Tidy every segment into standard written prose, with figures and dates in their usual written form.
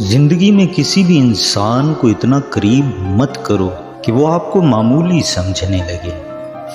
زندگی میں کسی بھی انسان کو اتنا قریب مت کرو کہ وہ آپ کو معمولی سمجھنے لگے۔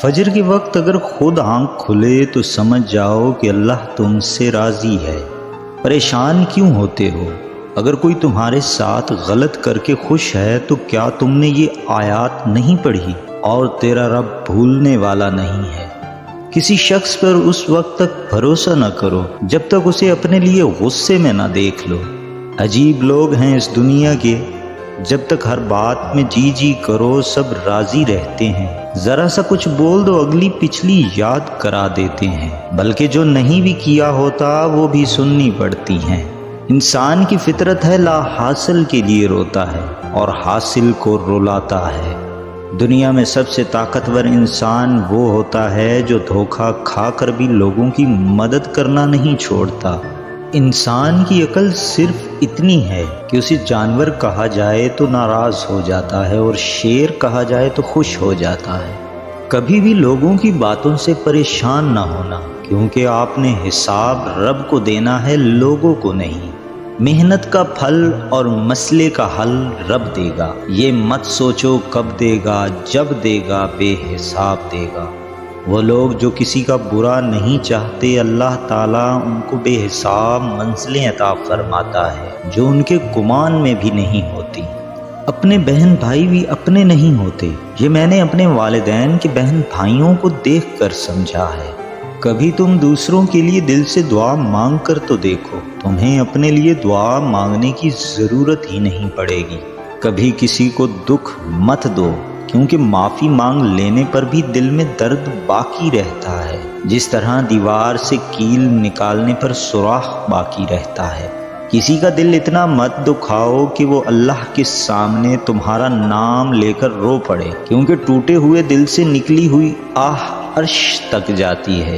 فجر کے وقت اگر خود آنکھ کھلے تو سمجھ جاؤ کہ اللہ تم سے راضی ہے۔ پریشان کیوں ہوتے ہو؟ اگر کوئی تمہارے ساتھ غلط کر کے خوش ہے تو کیا تم نے یہ آیات نہیں پڑھی؟ اور تیرا رب بھولنے والا نہیں ہے۔ کسی شخص پر اس وقت تک بھروسہ نہ کرو جب تک اسے اپنے لیے غصے میں نہ دیکھ لو۔ عجیب لوگ ہیں اس دنیا کے، جب تک ہر بات میں جی جی کرو سب راضی رہتے ہیں، ذرا سا کچھ بول دو اگلی پچھلی یاد کرا دیتے ہیں، بلکہ جو نہیں بھی کیا ہوتا وہ بھی سننی پڑتی ہیں۔ انسان کی فطرت ہے لا حاصل کے لیے روتا ہے اور حاصل کو رلاتا ہے۔ دنیا میں سب سے طاقتور انسان وہ ہوتا ہے جو دھوکہ کھا کر بھی لوگوں کی مدد کرنا نہیں چھوڑتا۔ انسان کی عقل صرف اتنی ہے کہ اسے جانور کہا جائے تو ناراض ہو جاتا ہے اور شیر کہا جائے تو خوش ہو جاتا ہے۔ کبھی بھی لوگوں کی باتوں سے پریشان نہ ہونا، کیونکہ آپ نے حساب رب کو دینا ہے، لوگوں کو نہیں۔ محنت کا پھل اور مسئلے کا حل رب دے گا، یہ مت سوچو کب دے گا، جب دے گا بے حساب دے گا۔ وہ لوگ جو کسی کا برا نہیں چاہتے، اللہ تعالیٰ ان کو بے حساب منزلیں عطا فرماتا ہے جو ان کے گمان میں بھی نہیں ہوتی۔ اپنے بہن بھائی بھی اپنے نہیں ہوتے، یہ میں نے اپنے والدین کے بہن بھائیوں کو دیکھ کر سمجھا ہے۔ کبھی تم دوسروں کے لیے دل سے دعا مانگ کر تو دیکھو، تمہیں اپنے لیے دعا مانگنے کی ضرورت ہی نہیں پڑے گی۔ کبھی کسی کو دکھ مت دو، کیونکہ معافی مانگ لینے پر بھی دل میں درد باقی رہتا ہے، جس طرح دیوار سے کیل نکالنے پر سوراخ باقی رہتا ہے۔ کسی کا دل اتنا مت دکھاؤ کہ وہ اللہ کے سامنے تمہارا نام لے کر رو پڑے، کیونکہ ٹوٹے ہوئے دل سے نکلی ہوئی آہ عرش تک جاتی ہے۔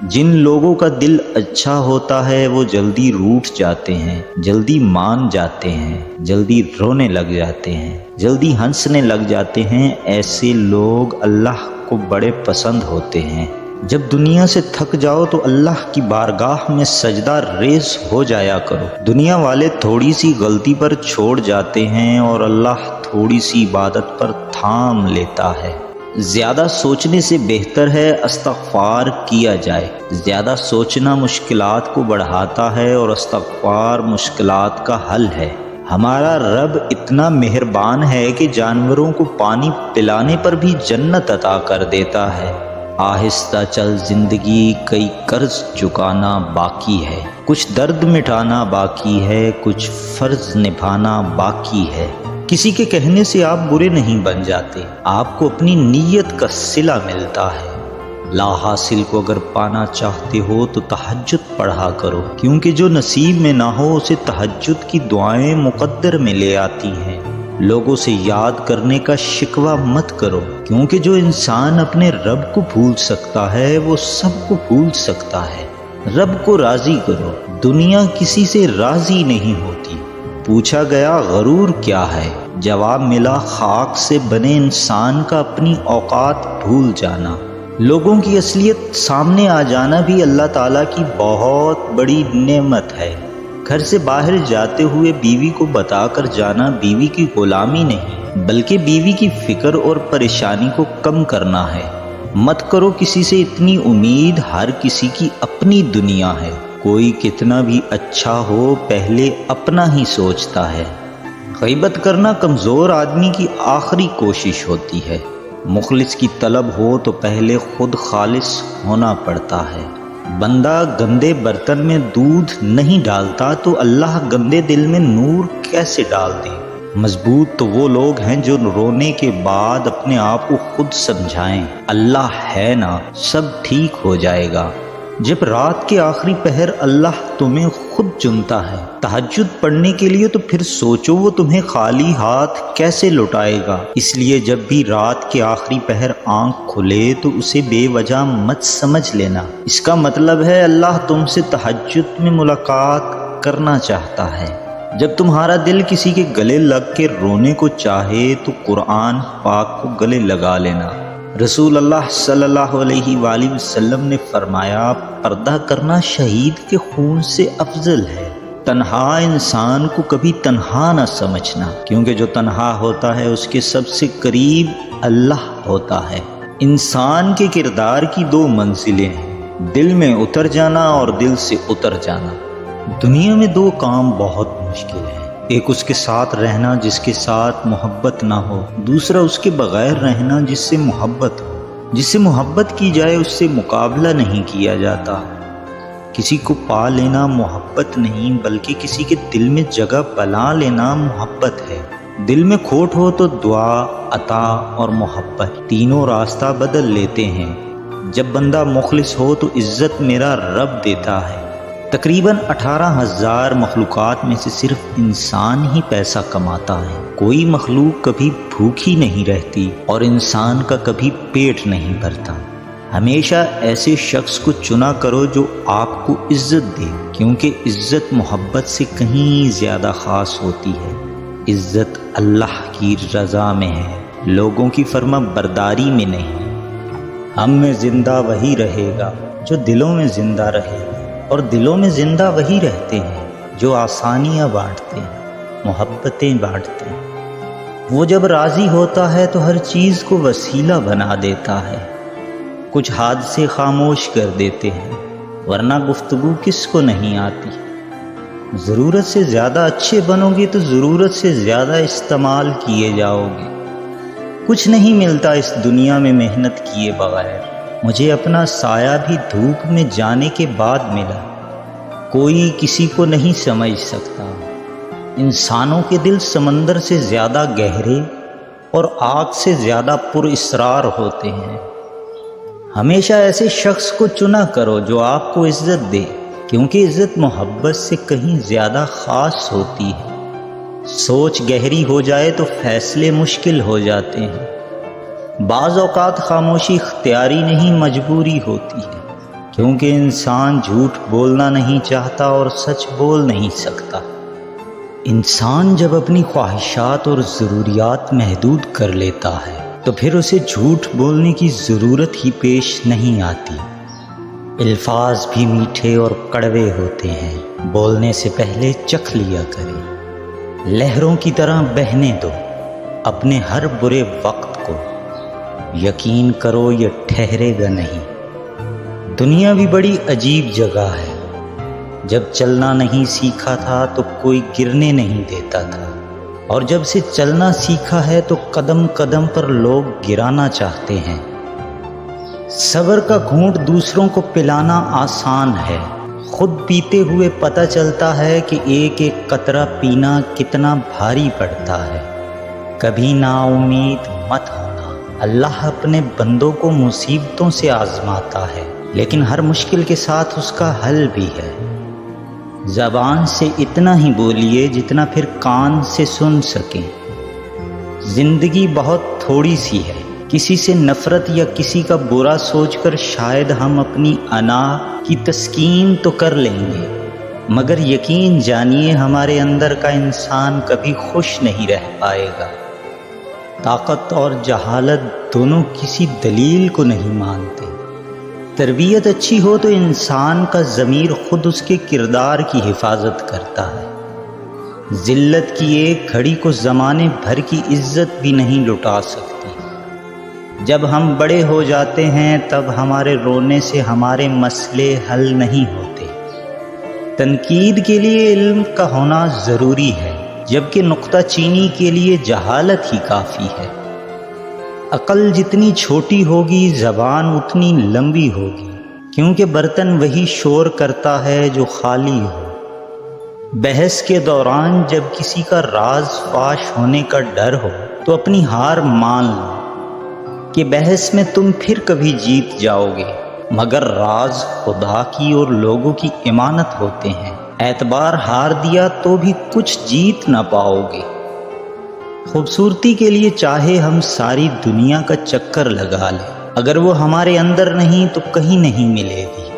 جن لوگوں کا دل اچھا ہوتا ہے وہ جلدی روٹھ جاتے ہیں، جلدی مان جاتے ہیں، جلدی رونے لگ جاتے ہیں، جلدی ہنسنے لگ جاتے ہیں۔ ایسے لوگ اللہ کو بڑے پسند ہوتے ہیں۔ جب دنیا سے تھک جاؤ تو اللہ کی بارگاہ میں سجدہ ریز ہو جایا کرو۔ دنیا والے تھوڑی سی غلطی پر چھوڑ جاتے ہیں اور اللہ تھوڑی سی عبادت پر تھام لیتا ہے۔ زیادہ سوچنے سے بہتر ہے استغفار کیا جائے۔ زیادہ سوچنا مشکلات کو بڑھاتا ہے اور استغفار مشکلات کا حل ہے۔ ہمارا رب اتنا مہربان ہے کہ جانوروں کو پانی پلانے پر بھی جنت عطا کر دیتا ہے۔ آہستہ چل زندگی، کئی قرض چکانا باقی ہے، کچھ درد مٹانا باقی ہے، کچھ فرض نبھانا باقی ہے۔ کسی کے کہنے سے آپ برے نہیں بن جاتے، آپ کو اپنی نیت کا صلہ ملتا ہے۔ لا حاصل کو اگر پانا چاہتے ہو تو تہجد پڑھا کرو، کیونکہ جو نصیب میں نہ ہو اسے تہجد کی دعائیں مقدر میں لے آتی ہیں۔ لوگوں سے یاد کرنے کا شکوہ مت کرو، کیونکہ جو انسان اپنے رب کو بھول سکتا ہے وہ سب کو بھول سکتا ہے۔ رب کو راضی کرو، دنیا کسی سے راضی نہیں ہوتی۔ پوچھا گیا غرور کیا ہے؟ جواب ملا خاک سے بنے انسان کا اپنی اوقات بھول جانا۔ لوگوں کی اصلیت سامنے آ جانا بھی اللہ تعالیٰ کی بہت بڑی نعمت ہے۔ گھر سے باہر جاتے ہوئے بیوی کو بتا کر جانا بیوی کی غلامی نہیں، بلکہ بیوی کی فکر اور پریشانی کو کم کرنا ہے۔ مت کرو کسی سے اتنی امید، ہر کسی کی اپنی دنیا ہے۔ کوئی کتنا بھی اچھا ہو پہلے اپنا ہی سوچتا ہے۔ غیبت کرنا کمزور آدمی کی آخری کوشش ہوتی ہے۔ مخلص کی طلب ہو تو پہلے خود خالص ہونا پڑتا ہے۔ بندہ گندے برتن میں دودھ نہیں ڈالتا تو اللہ گندے دل میں نور کیسے ڈال دے؟ مضبوط تو وہ لوگ ہیں جو رونے کے بعد اپنے آپ کو خود سمجھائیں، اللہ ہے نا، سب ٹھیک ہو جائے گا۔ جب رات کے آخری پہر اللہ تمہیں خود چنتا ہے تہجد پڑھنے کے لیے، تو پھر سوچو وہ تمہیں خالی ہاتھ کیسے لوٹائے گا۔ اس لیے جب بھی رات کے آخری پہر آنکھ کھلے تو اسے بے وجہ مت سمجھ لینا، اس کا مطلب ہے اللہ تم سے تہجد میں ملاقات کرنا چاہتا ہے۔ جب تمہارا دل کسی کے گلے لگ کے رونے کو چاہے تو قرآن پاک کو گلے لگا لینا۔ رسول اللہ صلی اللہ علیہ وآلہ وسلم نے فرمایا، پردہ کرنا شہید کے خون سے افضل ہے۔ تنہا انسان کو کبھی تنہا نہ سمجھنا، کیونکہ جو تنہا ہوتا ہے اس کے سب سے قریب اللہ ہوتا ہے۔ انسان کے کردار کی دو منزلیں ہیں، دل میں اتر جانا اور دل سے اتر جانا۔ دنیا میں دو کام بہت مشکل ہیں، ایک اس کے ساتھ رہنا جس کے ساتھ محبت نہ ہو، دوسرا اس کے بغیر رہنا جس سے محبت ہو۔ جس سے محبت کی جائے اس سے مقابلہ نہیں کیا جاتا۔ کسی کو پا لینا محبت نہیں، بلکہ کسی کے دل میں جگہ بنا لینا محبت ہے۔ دل میں کھوٹ ہو تو دعا، عطا اور محبت تینوں راستہ بدل لیتے ہیں۔ جب بندہ مخلص ہو تو عزت میرا رب دیتا ہے۔ تقریباً 18,000 مخلوقات میں سے صرف انسان ہی پیسہ کماتا ہے۔ کوئی مخلوق کبھی بھوکی نہیں رہتی اور انسان کا کبھی پیٹ نہیں بھرتا۔ ہمیشہ ایسے شخص کو چنا کرو جو آپ کو عزت دے، کیونکہ عزت محبت سے کہیں زیادہ خاص ہوتی ہے۔ عزت اللہ کی رضا میں ہے، لوگوں کی فرما برداری میں نہیں۔ ہم میں زندہ وہی رہے گا جو دلوں میں زندہ رہے گا، اور دلوں میں زندہ وہی رہتے ہیں جو آسانیاں بانٹتے ہیں، محبتیں بانٹتے ہیں۔ وہ جب راضی ہوتا ہے تو ہر چیز کو وسیلہ بنا دیتا ہے۔ کچھ حادثے خاموش کر دیتے ہیں، ورنہ گفتگو کس کو نہیں آتی۔ ضرورت سے زیادہ اچھے بنو گے تو ضرورت سے زیادہ استعمال کیے جاؤ گے۔ کچھ نہیں ملتا اس دنیا میں محنت کیے بغیر۔ مجھے اپنا سایہ بھی دھوپ میں جانے کے بعد ملا۔ کوئی کسی کو نہیں سمجھ سکتا۔ انسانوں کے دل سمندر سے زیادہ گہرے اور آگ سے زیادہ پر اسرار ہوتے ہیں۔ ہمیشہ ایسے شخص کو چنا کرو جو آپ کو عزت دے، کیونکہ عزت محبت سے کہیں زیادہ خاص ہوتی ہے۔ سوچ گہری ہو جائے تو فیصلے مشکل ہو جاتے ہیں۔ بعض اوقات خاموشی اختیاری نہیں مجبوری ہوتی ہے، کیونکہ انسان جھوٹ بولنا نہیں چاہتا اور سچ بول نہیں سکتا۔ انسان جب اپنی خواہشات اور ضروریات محدود کر لیتا ہے تو پھر اسے جھوٹ بولنے کی ضرورت ہی پیش نہیں آتی۔ الفاظ بھی میٹھے اور کڑوے ہوتے ہیں، بولنے سے پہلے چکھ لیا کریں۔ لہروں کی طرح بہنے دو اپنے ہر برے وقت کو، یقین کرو یہ ٹھہرے گا نہیں۔ دنیا بھی بڑی عجیب جگہ ہے۔ جب چلنا نہیں سیکھا تھا تو کوئی گرنے نہیں دیتا تھا، اور جب سے چلنا سیکھا ہے تو قدم قدم پر لوگ گرانا چاہتے ہیں۔ صبر کا گھونٹ دوسروں کو پلانا آسان ہے، خود پیتے ہوئے پتہ چلتا ہے کہ ایک ایک قطرہ پینا کتنا بھاری پڑتا ہے۔ کبھی نا امید مت ہونا۔ اللہ اپنے بندوں کو مصیبتوں سے آزماتا ہے، لیکن ہر مشکل کے ساتھ اس کا حل بھی ہے۔ زبان سے اتنا ہی بولیے جتنا پھر کان سے سن سکیں۔ زندگی بہت تھوڑی سی ہے، کسی سے نفرت یا کسی کا برا سوچ کر شاید ہم اپنی انا کی تسکین تو کر لیں گے، مگر یقین جانیے ہمارے اندر کا انسان کبھی خوش نہیں رہ پائے گا۔ طاقت اور جہالت دونوں کسی دلیل کو نہیں مانتے۔ تربیت اچھی ہو تو انسان کا ضمیر خود اس کے کردار کی حفاظت کرتا ہے۔ ذلت کی ایک گھڑی کو زمانے بھر کی عزت بھی نہیں لٹا سکتی۔ جب ہم بڑے ہو جاتے ہیں تب ہمارے رونے سے ہمارے مسئلے حل نہیں ہوتے۔ تنقید کے لیے علم کا ہونا ضروری ہے، جبکہ نکتہ چینی کے لیے جہالت ہی کافی ہے۔ عقل جتنی چھوٹی ہوگی زبان اتنی لمبی ہوگی، کیونکہ برتن وہی شور کرتا ہے جو خالی ہو۔ بحث کے دوران جب کسی کا راز فاش ہونے کا ڈر ہو تو اپنی ہار مان لو کہ بحث میں تم پھر کبھی جیت جاؤ گے، مگر راز خدا کی اور لوگوں کی امانت ہوتے ہیں۔ اعتبار ہار دیا تو بھی کچھ جیت نہ پاؤ گے۔ خوبصورتی کے لیے چاہے ہم ساری دنیا کا چکر لگا لیں، اگر وہ ہمارے اندر نہیں تو کہیں نہیں ملے گی۔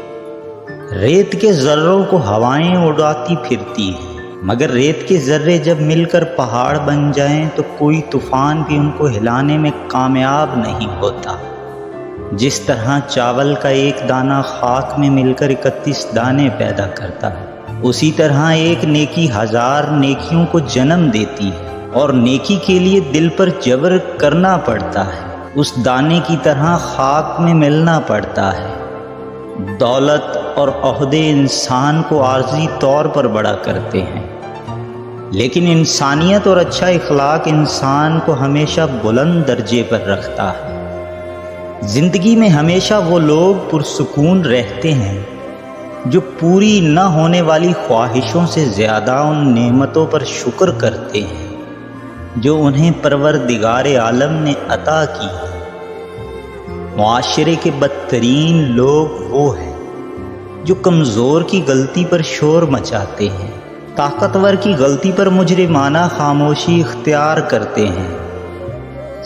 ریت کے ذروں کو ہوائیں اڑاتی پھرتی ہیں، مگر ریت کے ذرے جب مل کر پہاڑ بن جائیں تو کوئی طوفان بھی ان کو ہلانے میں کامیاب نہیں ہوتا۔ جس طرح چاول کا ایک دانہ خاک میں مل کر 31 دانے پیدا کرتا ہے، اسی طرح ایک نیکی 1000 نیکیوں کو جنم دیتی ہے، اور نیکی کے لیے دل پر جبر کرنا پڑتا ہے، اس دانے کی طرح خاک میں ملنا پڑتا ہے۔ دولت اور عہدے انسان کو عارضی طور پر بڑا کرتے ہیں، لیکن انسانیت اور اچھا اخلاق انسان کو ہمیشہ بلند درجے پر رکھتا ہے۔ زندگی میں ہمیشہ وہ لوگ پرسکون رہتے ہیں جو پوری نہ ہونے والی خواہشوں سے زیادہ ان نعمتوں پر شکر کرتے ہیں جو انہیں پروردگار عالم نے عطا کی ہے۔ معاشرے کے بدترین لوگ وہ ہیں جو کمزور کی غلطی پر شور مچاتے ہیں، طاقتور کی غلطی پر مجرمانہ خاموشی اختیار کرتے ہیں۔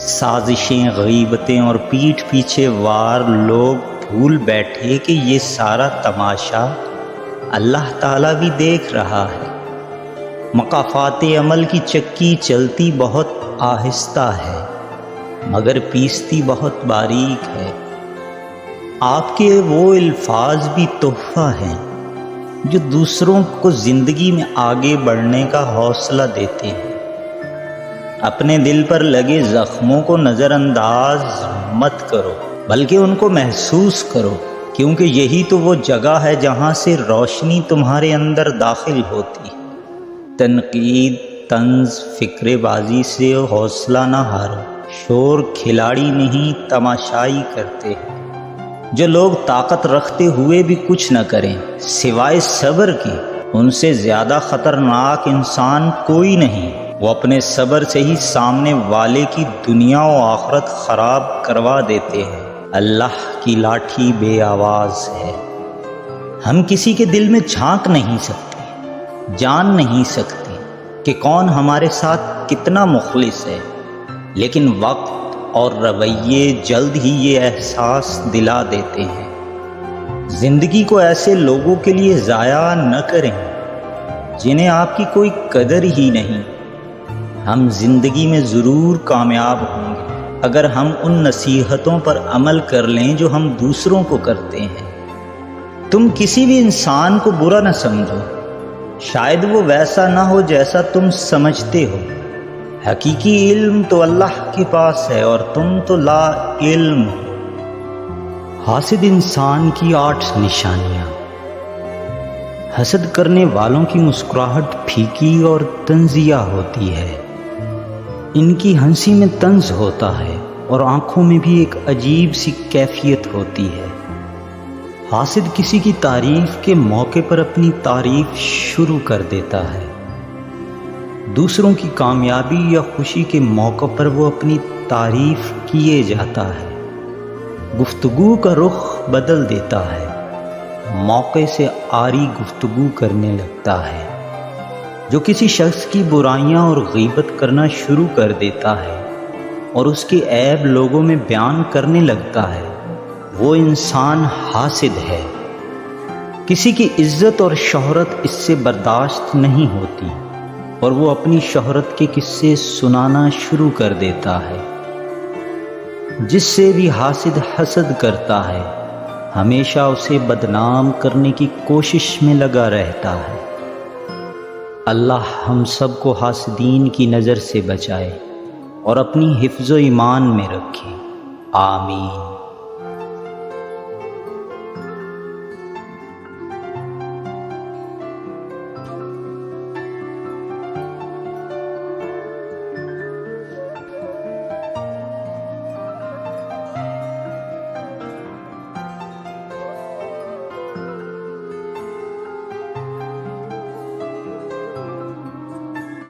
سازشیں، غیبتیں اور پیٹھ پیچھے وار لوگ بھول بیٹھے کہ یہ سارا تماشا اللہ تعالیٰ بھی دیکھ رہا ہے۔ مقافات عمل کی چکی چلتی بہت آہستہ ہے مگر پیستی بہت باریک ہے۔ آپ کے وہ الفاظ بھی تحفہ ہیں جو دوسروں کو زندگی میں آگے بڑھنے کا حوصلہ دیتے ہیں۔ اپنے دل پر لگے زخموں کو نظر انداز مت کرو بلکہ ان کو محسوس کرو، کیونکہ یہی تو وہ جگہ ہے جہاں سے روشنی تمہارے اندر داخل ہوتی۔ تنقید، طنز، فکر بازی سے حوصلہ نہ ہارو، شور کھلاڑی نہیں تماشائی کرتے ہیں۔ جو لوگ طاقت رکھتے ہوئے بھی کچھ نہ کریں سوائے صبر کے، ان سے زیادہ خطرناک انسان کوئی نہیں۔ وہ اپنے صبر سے ہی سامنے والے کی دنیا و آخرت خراب کروا دیتے ہیں۔ اللہ کی لاٹھی بے آواز ہے۔ ہم کسی کے دل میں جھانک نہیں سکتے، جان نہیں سکتے کہ کون ہمارے ساتھ کتنا مخلص ہے، لیکن وقت اور رویے جلد ہی یہ احساس دلا دیتے ہیں۔ زندگی کو ایسے لوگوں کے لیے ضائع نہ کریں جنہیں آپ کی کوئی قدر ہی نہیں۔ ہم زندگی میں ضرور کامیاب ہوں گے اگر ہم ان نصیحتوں پر عمل کر لیں جو ہم دوسروں کو کرتے ہیں۔ تم کسی بھی انسان کو برا نہ سمجھو، شاید وہ ویسا نہ ہو جیسا تم سمجھتے ہو۔ حقیقی علم تو اللہ کے پاس ہے اور تم تو لا علم ہو۔ حاسد انسان کی 8 نشانیاں۔ حسد کرنے والوں کی مسکراہٹ پھیکی اور طنزیہ ہوتی ہے۔ ان کی ہنسی میں طنز ہوتا ہے اور آنکھوں میں بھی ایک عجیب سی کیفیت ہوتی ہے۔ حاسد کسی کی تعریف کے موقع پر اپنی تعریف شروع کر دیتا ہے۔ دوسروں کی کامیابی یا خوشی کے موقع پر وہ اپنی تعریف کیے جاتا ہے۔ گفتگو کا رخ بدل دیتا ہے، موقع سے آری گفتگو کرنے لگتا ہے۔ جو کسی شخص کی برائیاں اور غیبت کرنا شروع کر دیتا ہے اور اس کے عیب لوگوں میں بیان کرنے لگتا ہے، وہ انسان حاسد ہے۔ کسی کی عزت اور شہرت اس سے برداشت نہیں ہوتی اور وہ اپنی شہرت کے قصے سنانا شروع کر دیتا ہے۔ جس سے بھی حاسد حسد کرتا ہے ہمیشہ اسے بدنام کرنے کی کوشش میں لگا رہتا ہے۔ اللہ ہم سب کو حاسدین کی نظر سے بچائے اور اپنی حفظ و ایمان میں رکھے، آمین۔